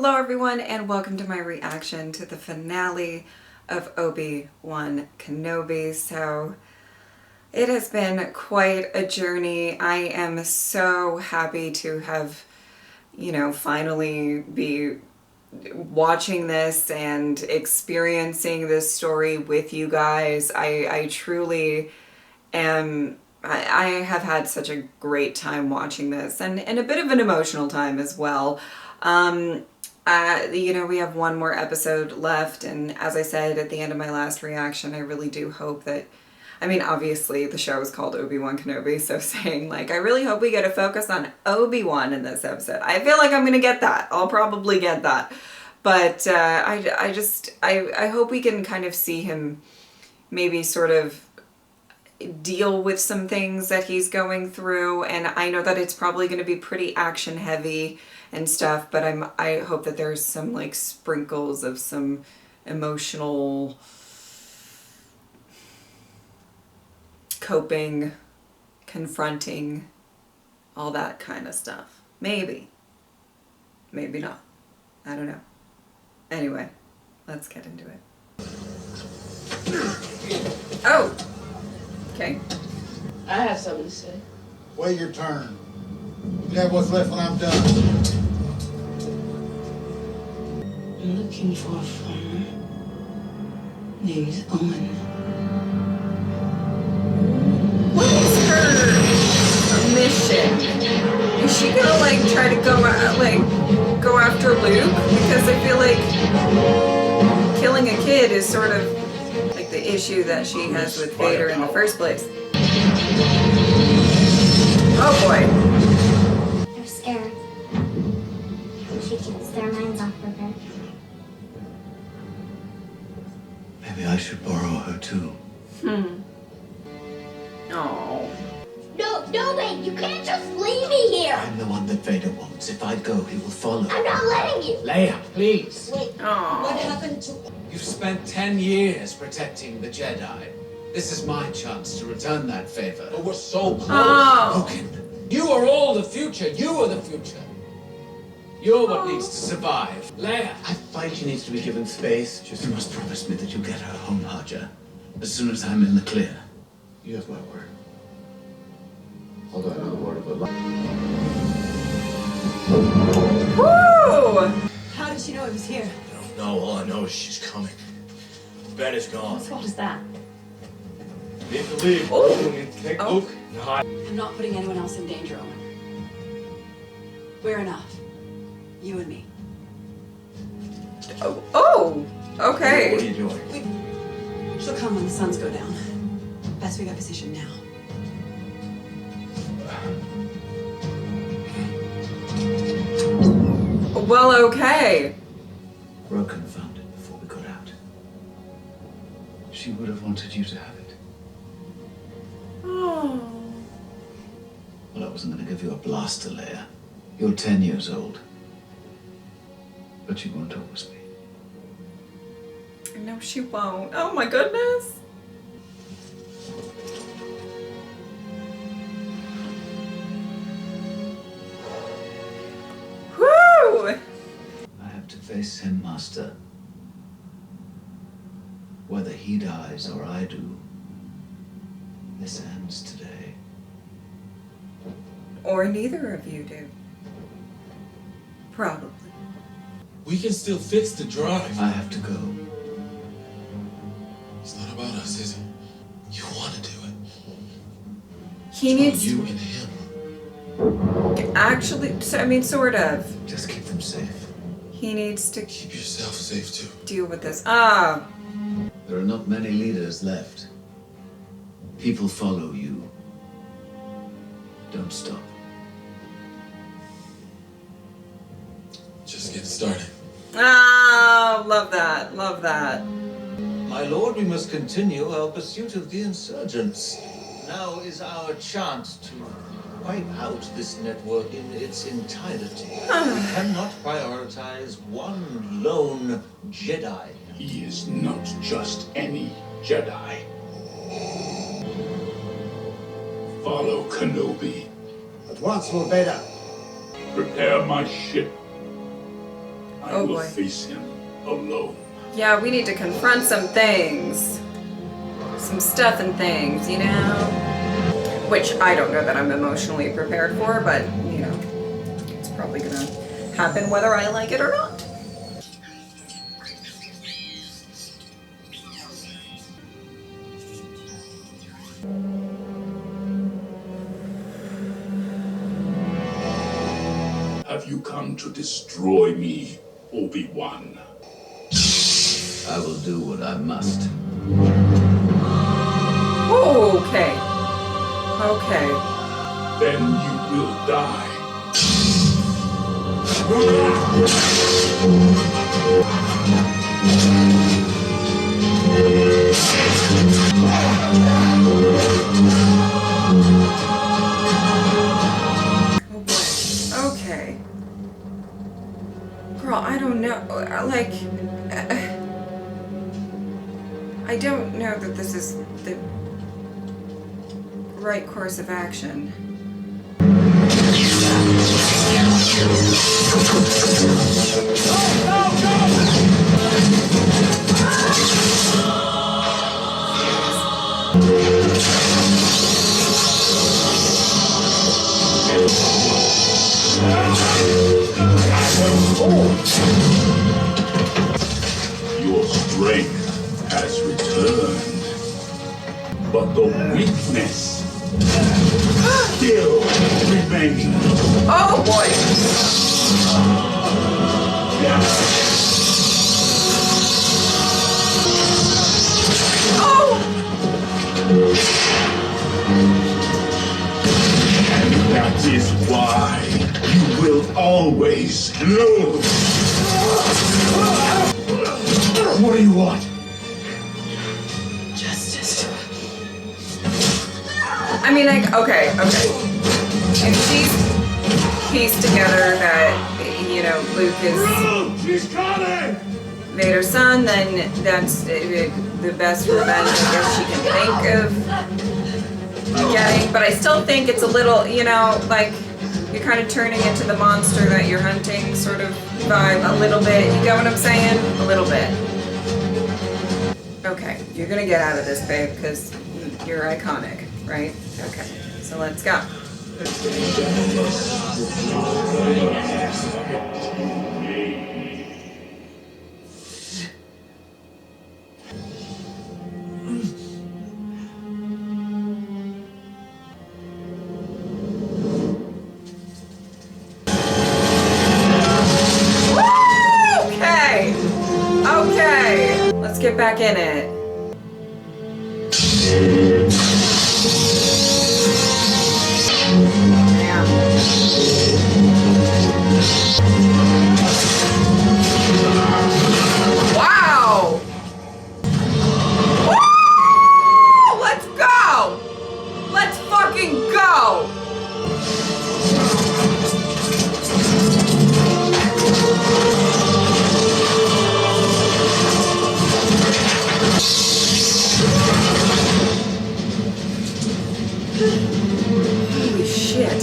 Hello everyone and welcome to my reaction to the finale of Obi-Wan Kenobi. So it has been quite a journey. I am so happy to have, finally be watching this and experiencing this story with you guys. I truly am. I have had such a great time watching this and a bit of an emotional time as well. We have one more episode left, and as I said at the end of my last reaction, I really do hope that, obviously the show is called Obi-Wan Kenobi, so saying like, I really hope we get a focus on Obi-Wan in this episode. I feel like I'm gonna get that. I'll probably get that. But I hope we can kind of see him maybe sort of deal with some things that he's going through, and I know that it's probably going to be pretty action heavy and stuff, but I hope that there's some like sprinkles of some emotional coping, confronting, all that kind of stuff. Maybe not, I don't know. Anyway, let's get into it. Oh, okay. I have something to say. Wait your turn. You can have what's left when I'm done. I'm looking for a farmer named Owen. What is her mission? Is she gonna like try to go after Luke? Because I feel like killing a kid is sort of like the issue that she has with Vader in the first place. Oh boy. They're scared. She keeps their minds off of her. Maybe I should borrow her too. Oh. No, wait, you can't just leave me here. I'm the one that Vader wants. If I go, he will follow. I'm not letting you. Leia, please. Wait, Oh. what happened to... You've spent 10 years protecting the Jedi. This is my chance to return that favor. But we're so close. Oh. Logan, you are all the future. You are the future. You're what needs to survive. Leia. I find she needs to be given space. You must promise me that you'll get her home, Haja. As soon as I'm in the clear. You have my word. Hold on, another word of advice. Woo! How did she know he was here? I don't know. All I know is she's coming. Ben is gone. Whose fault is that? Need to leave. Oh. You need to take Oh. Luke and hide. I'm not putting anyone else in danger, Owen. We're enough. You and me. Oh, okay. What are you doing? She'll come when the suns go down. Best we got positioned now. Well, okay. Broken found it before we got out. She would have wanted you to have it. Oh. Well, I wasn't going to give you a blaster, Leia. You're 10 years old. But you won't always be. No, she won't. Oh my goodness. Woo! I have to face him, Master. Whether he dies or I do, this ends today. Or neither of you do. Probably. We can still fix the drive. I have to go. It's not about us, is it? You want to do it. He It's needs about you and him. actually, sort of. Just keep them safe. He needs to Keep yourself safe too. deal with this. Ah. There are not many leaders left. People follow you. Don't stop. Just getting started. Ah, love that. Love that. My lord, we must continue our pursuit of the insurgents. Now is our chance to wipe out this network in its entirety. We cannot prioritize one lone Jedi. He is not just any Jedi. Follow Kenobi. At once, Lord Vader. Prepare my ship. I Oh, will boy. face him alone. Yeah, we need to confront some things. Some stuff and things, you know? Which I don't know that I'm emotionally prepared for, but, you know, it's probably gonna happen whether I like it or not. Have you come to destroy me, Obi-Wan? I will do what I must. Okay. Okay. Then you will die. Oh boy. Okay. Girl, I don't know. Like, I don't know that this is the right course of action. Your strength has returned, but the weakness still remains. Oh boy! Oh! And that is why you will always lose. What do you want? Justice. I mean, like, okay. If she's pieced together that, you know, Luke is She's coming! Vader's son, then that's the best revenge I guess she can think of getting. But I still think it's a little, you know, like, you're kind of turning into the monster that you're hunting sort of vibe a little bit. You get what I'm saying? A little bit. Okay, you're gonna get out of this, babe, because you're iconic, right? Okay, so let's go. Okay, let's get back in it. Wow! Woo! Let's go! Let's fucking go! Holy shit.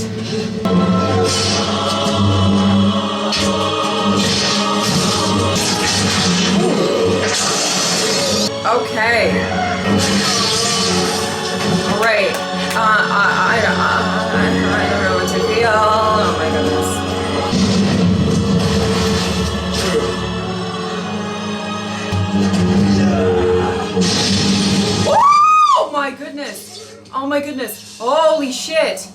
Okay. All right. I don't know what to feel. Oh my goodness. Oh my goodness. Oh my goodness. Holy shit.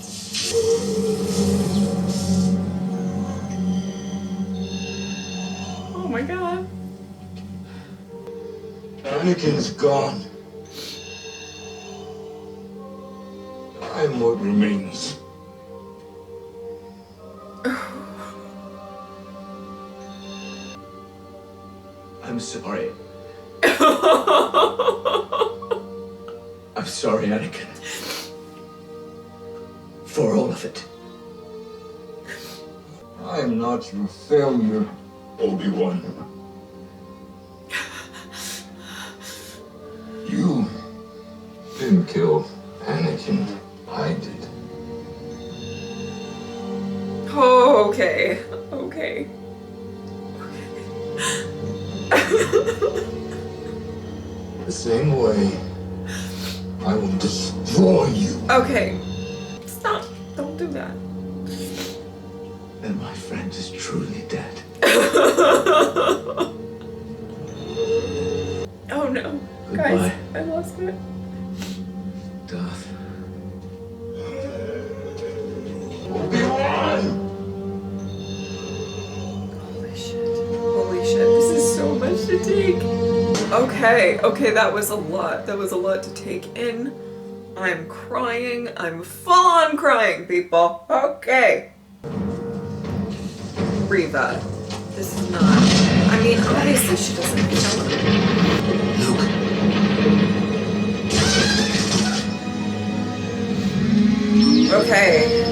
Oh my god. Anakin's gone. I'm what remains. I'm sorry. I'm sorry, Anakin. For all of it. I'm not your failure, Obi-Wan. You didn't kill Anakin. I did. Oh, okay. Okay. The same way I will destroy you. Okay. Stop. Don't do that. Then my friend is truly dead. Oh no. Goodbye. Guys, I lost it. Darth. Obi-Wan! Holy shit. Holy shit. This is so much to take. Okay. Okay, that was a lot. That was a lot to take in. I'm crying. I'm full on crying, people. Okay. Reva. This is not. I mean, obviously she doesn't kill him. Luke. Okay.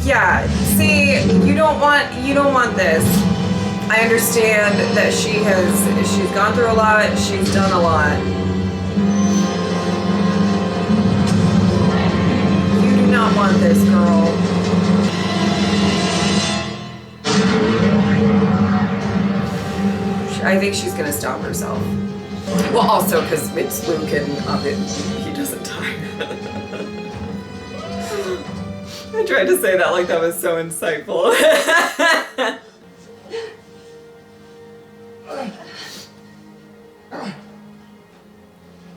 Yeah, see, you don't want this. I understand that she's gone through a lot, she's done a lot. You do not want this, girl. I think she's gonna stop herself. Well, also because it's Luke and he doesn't die. I tried to say that like that was so insightful.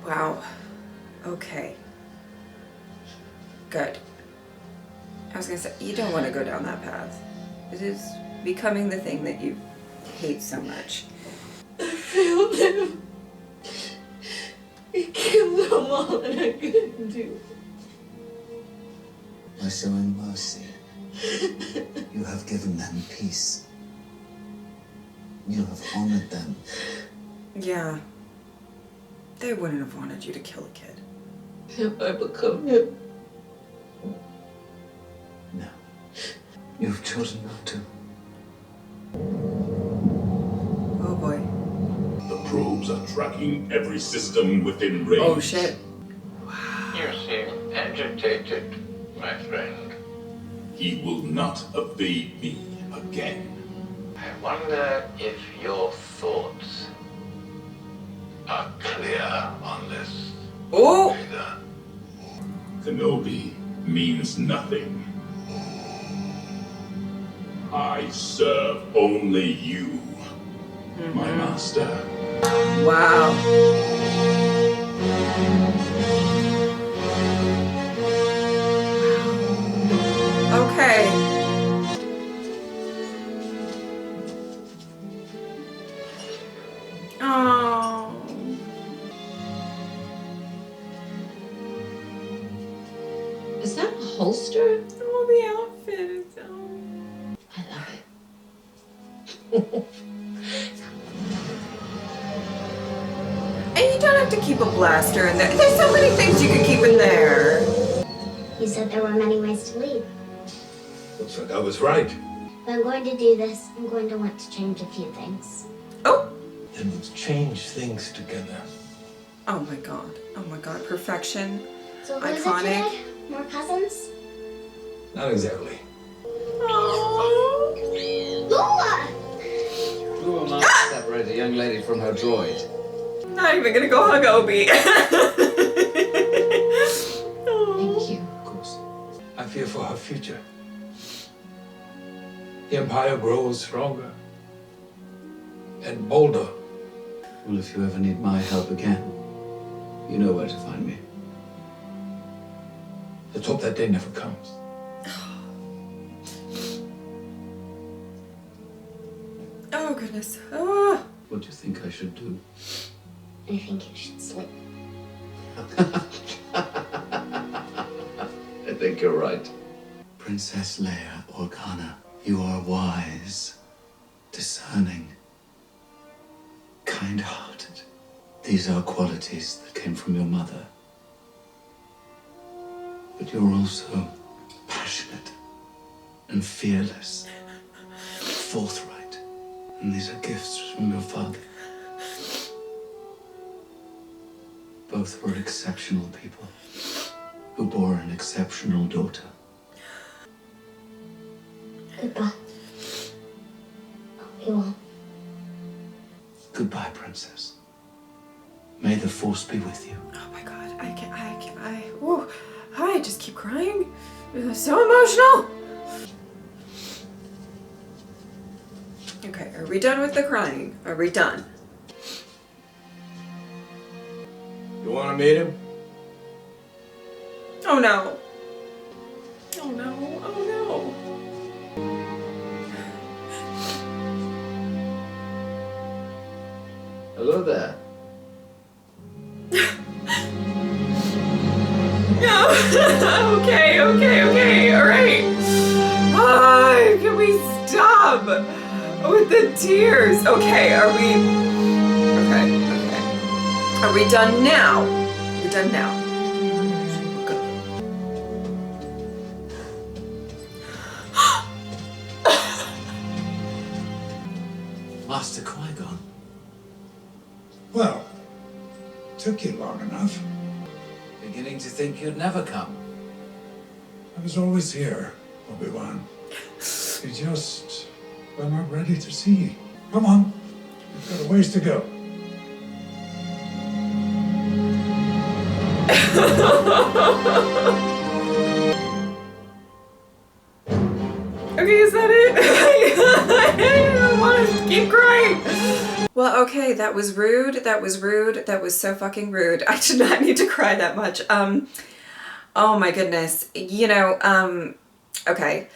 Wow. Okay. Good. I was gonna say, you don't want to go down that path. It is becoming the thing that you hate so much. I failed him. He killed them all and I couldn't do it. By showing mercy, you have given them peace. You have honored them. Yeah. They wouldn't have wanted you to kill a kid. Have I become him? No. You've chosen not to. Oh boy. The probes are tracking every system within range. Oh shit. You seem agitated, my friend. He will not evade me again. I wonder if your thoughts are clear on this. Oh! Vader. Kenobi means nothing. I serve only you, my master. Wow. Okay. Oh. Is that a holster? Oh, the outfit is so... I love it. And you don't have to keep a blaster in there. There's so many things you could keep in there. You said there were many ways to leave. Looks like I was right. If I'm going to do this, I'm going to want to change a few things. Oh. Then let's change things together. Oh my god. Oh my god. Perfection. So who's Iconic. a kid? More cousins? Not exactly. Oh. Lula! Who will not separate a young lady from her droid? Not even gonna go hug Obi. Thank you. Of course. I fear for her future. The Empire grows stronger and bolder. Well, if you ever need my help again, you know where to find me. Let's hope that day never comes. Oh goodness. Oh. What do you think I should do? I think you should sleep. I think you're right. Princess Leia Organa, you are wise, discerning, kind-hearted. These are qualities that came from your mother. But you're also passionate and fearless, forthright. And these are gifts from your father. Both were exceptional people who bore an exceptional daughter. Goodbye. Obi-Wan. Goodbye, Princess. May the Force be with you. Oh my god, woo, I just keep crying. So emotional. Okay, are we done with the crying? Are we done? You want to meet him? Oh no. Oh no, oh Hello there. no. Okay, alright. Ah, can we stop with the tears? Okay, are we... Okay. Are we done now? We're done now. Master Qui-Gon. Well, took you long enough. Beginning to think you'd never come. I was always here, Obi-Wan. You just were not ready to see. Come on, you've got a ways to go. Okay, is that it? I don't want to keep crying. Well, okay, that was rude. That was so fucking rude. I did not need to cry that much. Oh my goodness. You know, okay.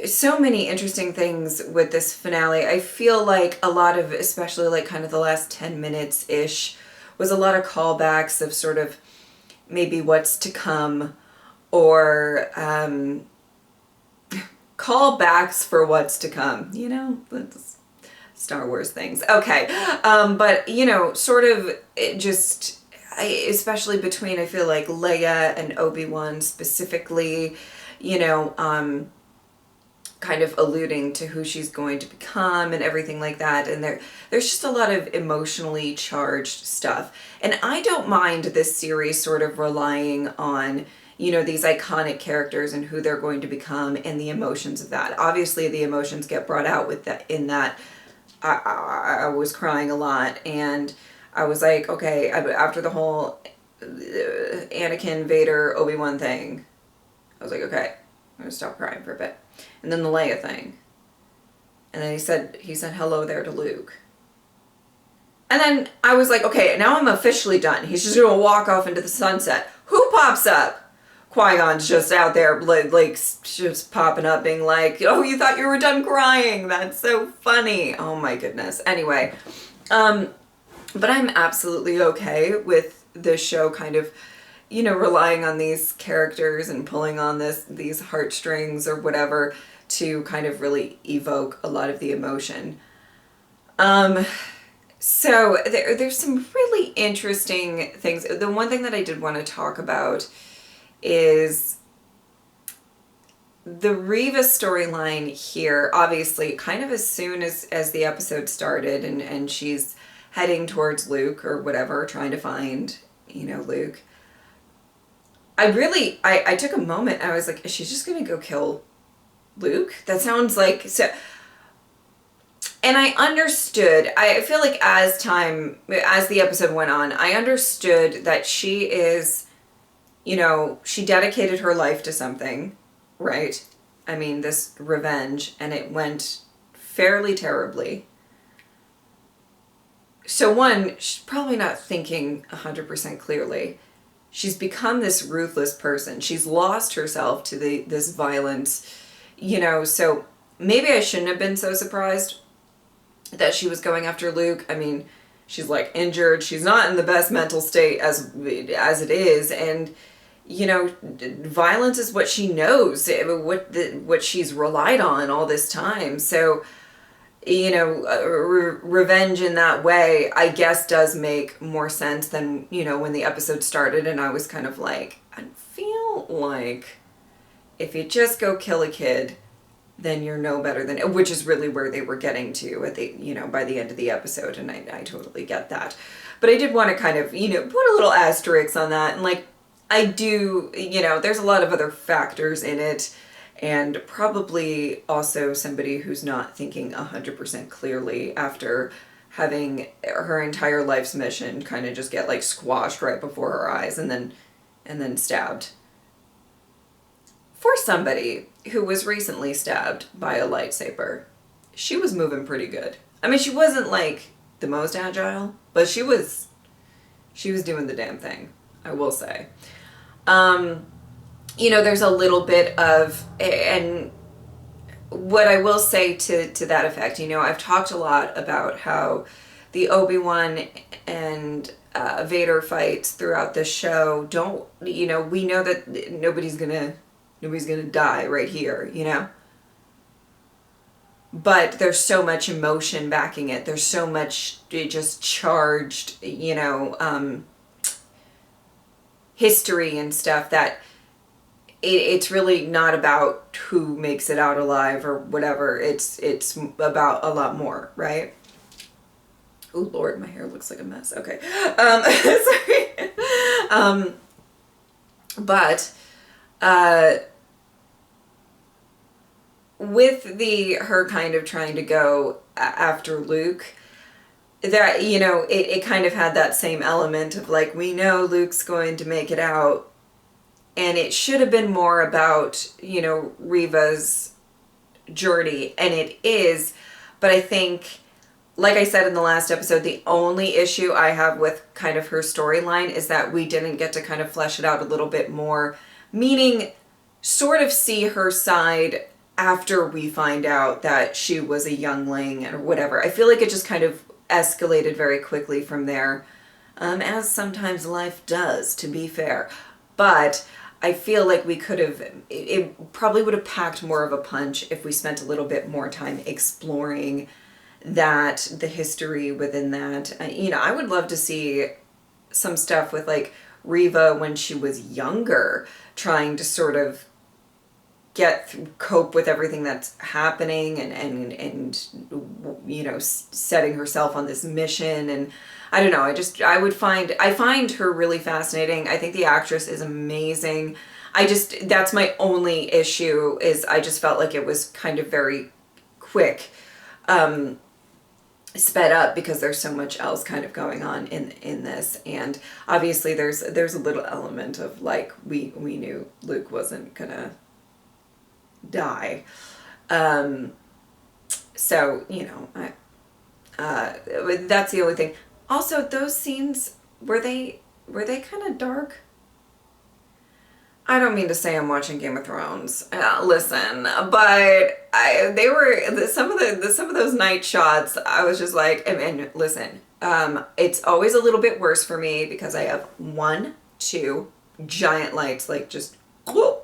So many interesting things with this finale. I feel like a lot of, especially like kind of the last 10 minutes-ish, was a lot of callbacks of sort of maybe what's to come, or callbacks for what's to come, you know? That's Star Wars things. Okay. But, you know, sort of it just, especially between, I feel like, Leia and Obi-Wan specifically, you know, kind of alluding to who she's going to become and everything like that. And there's just a lot of emotionally charged stuff. And I don't mind this series sort of relying on, you know, these iconic characters and who they're going to become and the emotions of that. Obviously, the emotions get brought out with that. In that, I was crying a lot, and I was like, okay, after the whole Anakin, Vader, Obi-Wan thing, I was like, okay, I'm gonna stop crying for a bit. And then the Leia thing, and then he said hello there to Luke. And then I was like, okay, now I'm officially done. He's just gonna walk off into the sunset. Who pops up? Qui-Gon's just out there, like, just popping up being like, oh, you thought you were done crying. That's so funny. Oh my goodness. Anyway, but I'm absolutely okay with this show kind of, you know, relying on these characters and pulling on these heartstrings or whatever to kind of really evoke a lot of the emotion. So there's some really interesting things. The one thing that I did want to talk about is the Reva storyline here. Obviously, kind of as soon as the episode started and she's heading towards Luke or whatever, trying to find, you know, Luke. I took a moment. I was like, is she just going to go kill Luke? That sounds like so. And I understood, I feel like as the episode went on, I understood that she is, you know, she dedicated her life to something, right? I mean, this revenge, and it went fairly terribly. So one, she's probably not thinking 100% clearly. She's become this ruthless person. She's lost herself to this violence, you know, so maybe I shouldn't have been so surprised that she was going after Luke. I mean, she's like injured. She's not in the best mental state as it is. And, you know, violence is what she knows, what she's relied on all this time. So, you know, revenge in that way, I guess, does make more sense than, you know, when the episode started and I was kind of like, I feel like if you just go kill a kid, then you're no better than, which is really where they were getting to at the, you know, by the end of the episode, and I totally get that. But I did want to kind of, you know, put a little asterisk on that, and like, I do, you know, there's a lot of other factors in it, and probably also somebody who's not thinking 100% clearly after having her entire life's mission kind of just get like squashed right before her eyes and then stabbed. For somebody who was recently stabbed by a lightsaber, she was moving pretty good. I mean, she wasn't like the most agile, but she was doing the damn thing, I will say. You know, there's a little bit of, and what I will say to that effect, you know, I've talked a lot about how the Obi-Wan and Vader fights throughout this show don't, you know, we know that nobody's gonna die right here, you know? But there's so much emotion backing it. There's so much just charged, you know, history and stuff that it's really not about who makes it out alive or whatever. It's about a lot more, right? Oh Lord, my hair looks like a mess. Okay. Sorry. But with her kind of trying to go after Luke, that, you know, it kind of had that same element of like, we know Luke's going to make it out, and it should have been more about, you know, Reva's journey, and it is, but I think, like I said in the last episode, the only issue I have with kind of her storyline is that we didn't get to kind of flesh it out a little bit more, meaning sort of see her side after we find out that she was a youngling or whatever. I feel like it just kind of escalated very quickly from there, as sometimes life does, to be fair. But I feel like we could have, it probably would have packed more of a punch if we spent a little bit more time exploring that, the history within that. You know, I would love to see some stuff with like Reva when she was younger, trying to sort of cope with everything that's happening and you know, setting herself on this mission. And I don't know, I find her really fascinating. I think the actress is amazing. That's my only issue, is I just felt like it was kind of very quick, sped up, because there's so much else kind of going on in this. And obviously there's a little element of like, we knew Luke wasn't gonna die. So, you know, that's the only thing. Also, those scenes, were they kind of dark? I don't mean to say I'm watching Game of Thrones. Listen, but they were some of those night shots. I was just like, and listen, it's always a little bit worse for me because I have 2 giant lights like just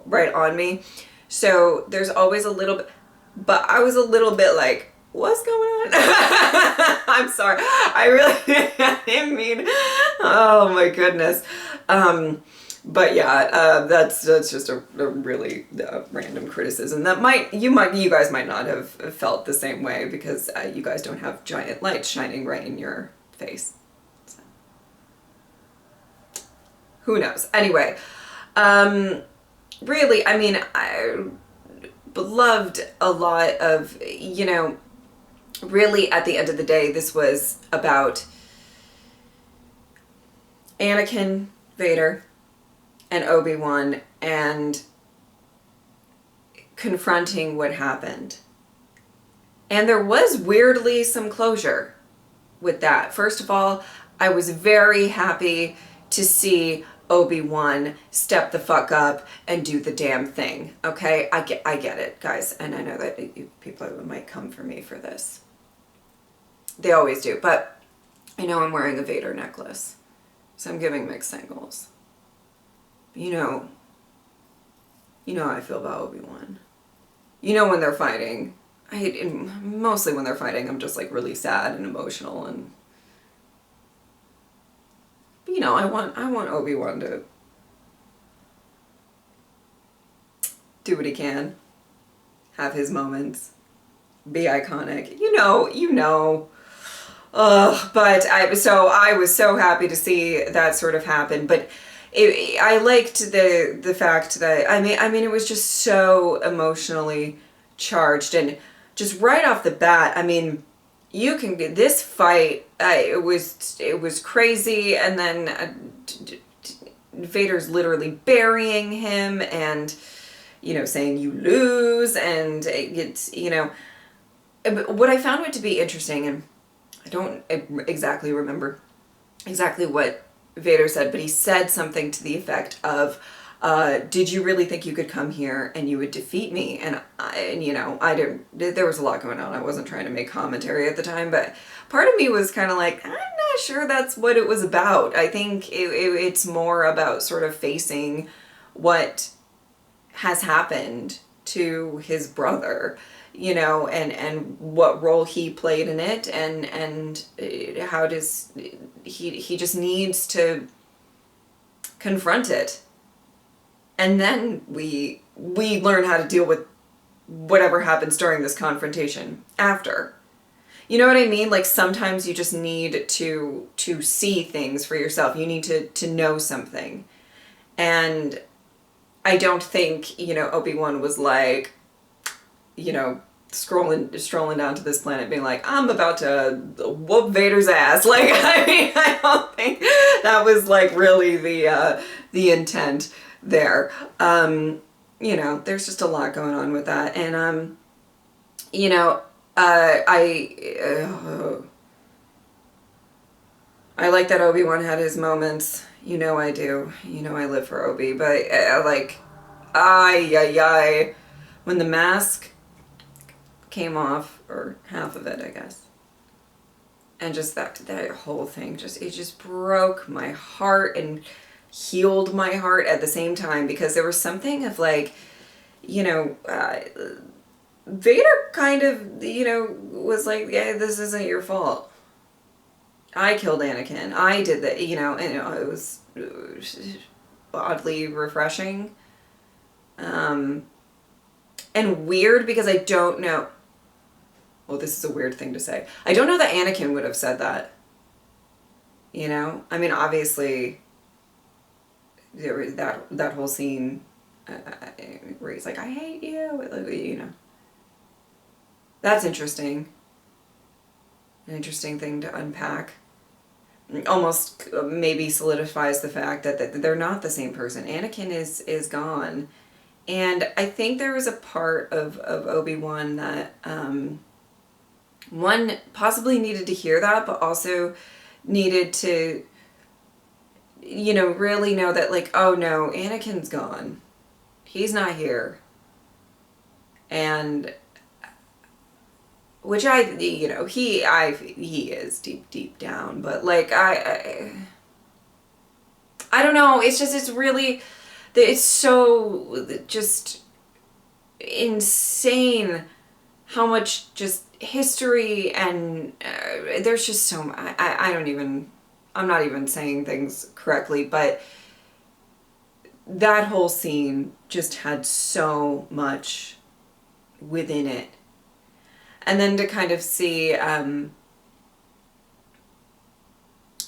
right on me. So there's always a little bit, but I was a little bit like, what's going on? I'm sorry. I really didn't mean, oh my goodness. But yeah, that's just a really random criticism that you guys might not have felt the same way, because you guys don't have giant lights shining right in your face. So, who knows? Anyway, really, I mean, I loved a lot of, you know, really at the end of the day, this was about Anakin, Vader, and Obi-Wan, and confronting what happened. And there was weirdly some closure with that. First of all, I was very happy to see Obi-Wan step the fuck up and do the damn thing. Okay, I get it, guys, and I know that people might come for me for this. They always do, but I know I'm wearing a Vader necklace, so I'm giving mixed signals. You know how I feel about Obi-Wan. You know, when they're fighting, mostly when they're fighting, I'm just like really sad and emotional, and you know, I want Obi-Wan to do what he can, have his moments, be iconic. You know. But I was so happy to see that sort of happen. But I liked the fact that I mean it was just so emotionally charged, and just right off the bat, I mean, you can get this fight. It was crazy, and then Vader's literally burying him, and saying you lose, and it's what I found it to be interesting, and I don't exactly remember exactly what Vader said, but he said something to the effect of, did you really think you could come here and you would defeat me? And I didn't, there was a lot going on. I wasn't trying to make commentary at the time, but part of me was kind of like, I'm not sure that's what it was about. I think it's more about sort of facing what has happened to his brother, and what role he played in it, and how does he just needs to confront it, and then we learn how to deal with whatever happens during this confrontation after. You know what I mean? Like, sometimes you just need to see things for yourself. You need to know something. And I don't think, Obi-Wan was like, strolling down to this planet being like, I'm about to whoop Vader's ass. Like, I mean, I don't think that was like really the intent there. There's just a lot going on with that. And, I like that Obi-Wan had his moments. I do. I live for Obi. But, when the mask came off, or half of it, I guess, and just that whole thing, it just broke my heart and healed my heart at the same time, because there was something of like, Vader kind of, was like, yeah, this isn't your fault. I killed Anakin. I did that, and it was oddly refreshing. And weird, because I don't know. Well, this is a weird thing to say. I don't know that Anakin would have said that. I mean, obviously, there was that whole scene where he's like, I hate you. That's interesting. An interesting thing to unpack. Almost maybe solidifies the fact that they're not the same person. Anakin is gone. And I think there was a part of Obi-Wan that one possibly needed to hear that, but also needed to, really know that, like, oh no, Anakin's gone. He's not here. And which he is deep down, but like I don't know. It's just, it's so just insane how much just history, and there's just so much. I'm not even saying things correctly, but that whole scene just had so much within it. And then to kind of see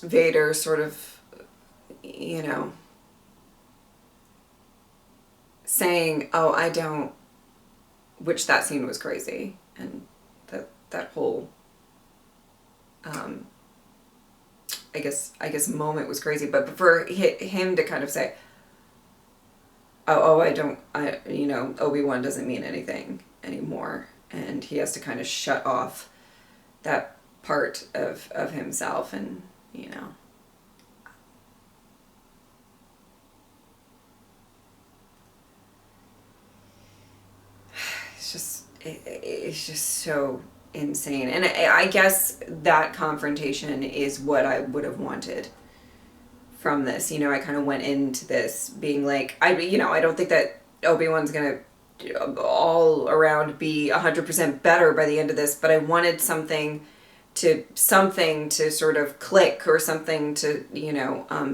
Vader sort of, saying, oh, I don't, which that scene was crazy. And that whole, I guess moment was crazy. But for him to kind of say, Obi-Wan doesn't mean anything anymore. And he has to kind of shut off that part of himself, and, it's just so insane. And I guess that confrontation is what I would have wanted from this. I kind of went into this being like, I don't think that Obi-Wan's gonna all around be 100% better by the end of this, but I wanted something to sort of click, or something to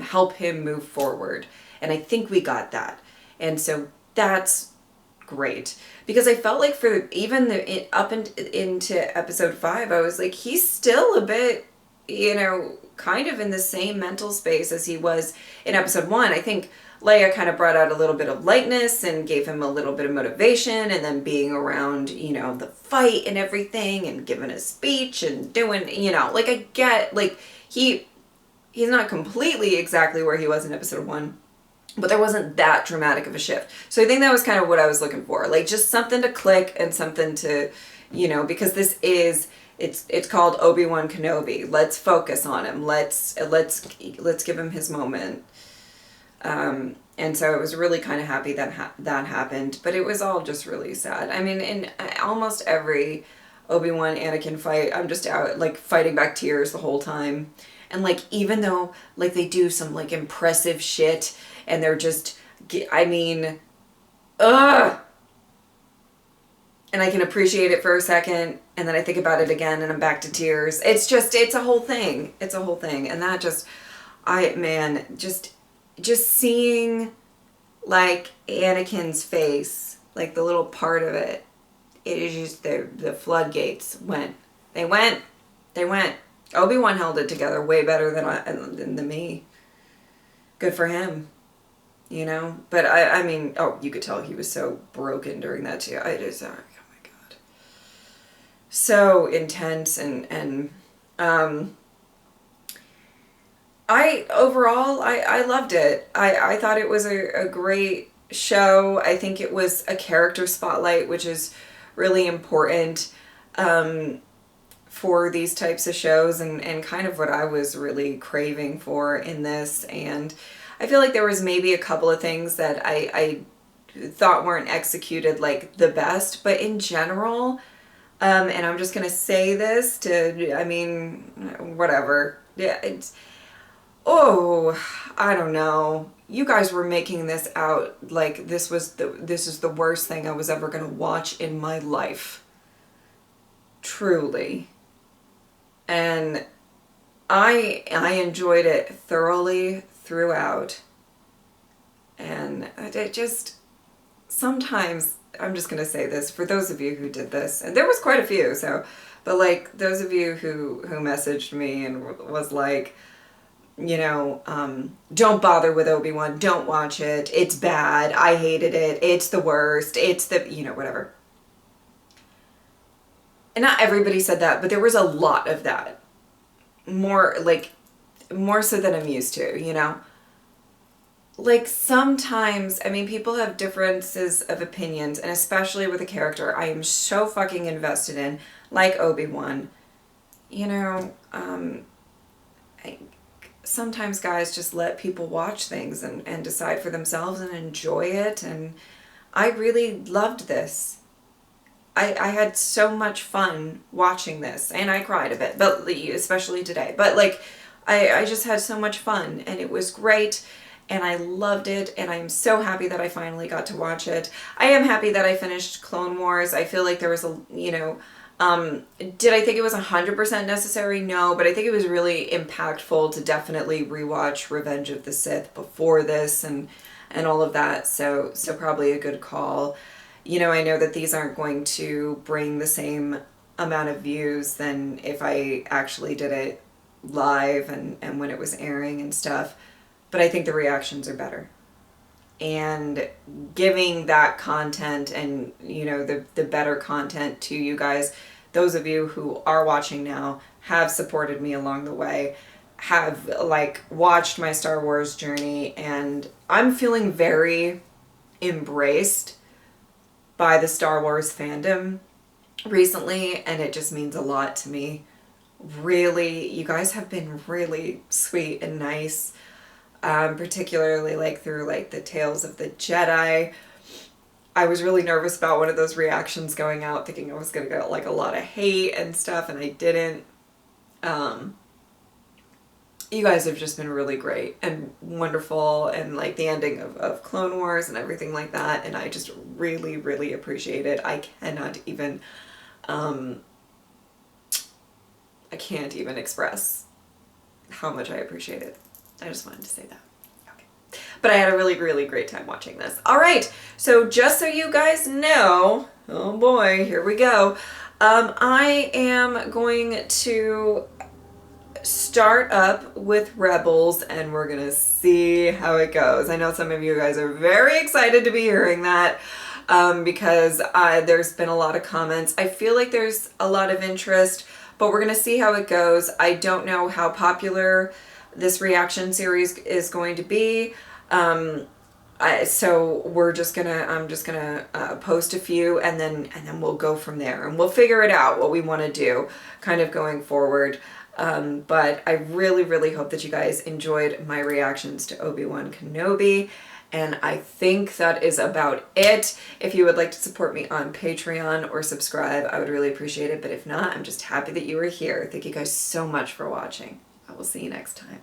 help him move forward, and I think we got that. And so that's great, because I felt like for even up into episode 5, I was like, he's still a bit you know, kind of in the same mental space as he was in episode 1. I think Leia kind of brought out a little bit of lightness and gave him a little bit of motivation, and then being around, you know, the fight and everything and giving a speech and doing, you know, like I get, like he's not completely exactly where he was in episode 1, but there wasn't that dramatic of a shift. So I think that was kind of what I was looking for. Like just something to click and something to, you know, because this is, it's called Obi-Wan Kenobi. Let's focus on him. Let's give him his moment. And so I was really kind of happy that that happened, but it was all just really sad. I mean, in almost every Obi-Wan Anakin fight, I'm just out like fighting back tears the whole time. And like, even though like they do some like impressive shit and they're just, I mean, ugh. And I can appreciate it for a second, and then I think about it again and I'm back to tears. It's a whole thing. It's a whole thing. And that just, just seeing like Anakin's face, like the little part of it, it is just the floodgates went. They went. Obi-Wan held it together way better than me. Good for him, you know. But I mean, oh, you could tell he was so broken during that too. I just, oh my god, so intense and I loved it. I thought it was a great show. I think it was a character spotlight, which is really important for these types of shows, and kind of what I was really craving for in this. And I feel like there was maybe a couple of things that I thought weren't executed like the best, but in general, and I'm just gonna say this I mean, whatever. Yeah, I don't know. You guys were making this out like this is the worst thing I was ever gonna watch in my life. Truly. And I enjoyed it thoroughly throughout. And it just, sometimes, I'm just gonna say this, for those of you who did this, and there was quite a few, so, but like, those of you who messaged me and was like, you know, don't bother with Obi-Wan, don't watch it, it's bad, I hated it, it's the worst, it's the, you know, whatever. And not everybody said that, but there was a lot of that. More so than I'm used to, you know? Like, sometimes, I mean, people have differences of opinions, and especially with a character I am so fucking invested in, like Obi-Wan. You know, sometimes guys just let people watch things and decide for themselves and enjoy it, and I really loved this. I had so much fun watching this, and I cried a bit, but especially today. But like, I just had so much fun, and it was great, and I loved it, and I'm so happy that I finally got to watch it. I am happy that I finished Clone Wars. I feel like there was a, you know, did I think it was 100% necessary? No, but I think it was really impactful to definitely rewatch Revenge of the Sith before this and all of that. So probably a good call. You know, I know that these aren't going to bring the same amount of views than if I actually did it live and when it was airing and stuff, but I think the reactions are better. And giving that content and, you know, the better content to you guys, those of you who are watching now have supported me along the way, have like watched my Star Wars journey, and I'm feeling very embraced by the Star Wars fandom recently, and it just means a lot to me. Really, you guys have been really sweet and nice, particularly like through like the Tales of the Jedi. I was really nervous about one of those reactions going out, thinking I was gonna get like a lot of hate and stuff, and I didn't. You guys have just been really great and wonderful, and like the ending of Clone Wars and everything like that, and I just really, really appreciate it. I cannot even express how much I appreciate it. I just wanted to say that. Okay. But I had a really, really great time watching this. All right, so just so you guys know, oh boy, here we go. I am going to start up with Rebels, and we're gonna see how it goes. I know some of you guys are very excited to be hearing that, because there's been a lot of comments. I feel like there's a lot of interest, but we're gonna see how it goes. I don't know how popular this reaction series is going to be. So I'm just gonna post a few, and then we'll go from there, and we'll figure it out what we want to do kind of going forward. But I really, really hope that you guys enjoyed my reactions to Obi-Wan Kenobi. And I think that is about it. If you would like to support me on Patreon or subscribe, I would really appreciate it. But if not, I'm just happy that you were here. Thank you guys so much for watching. I will see you next time.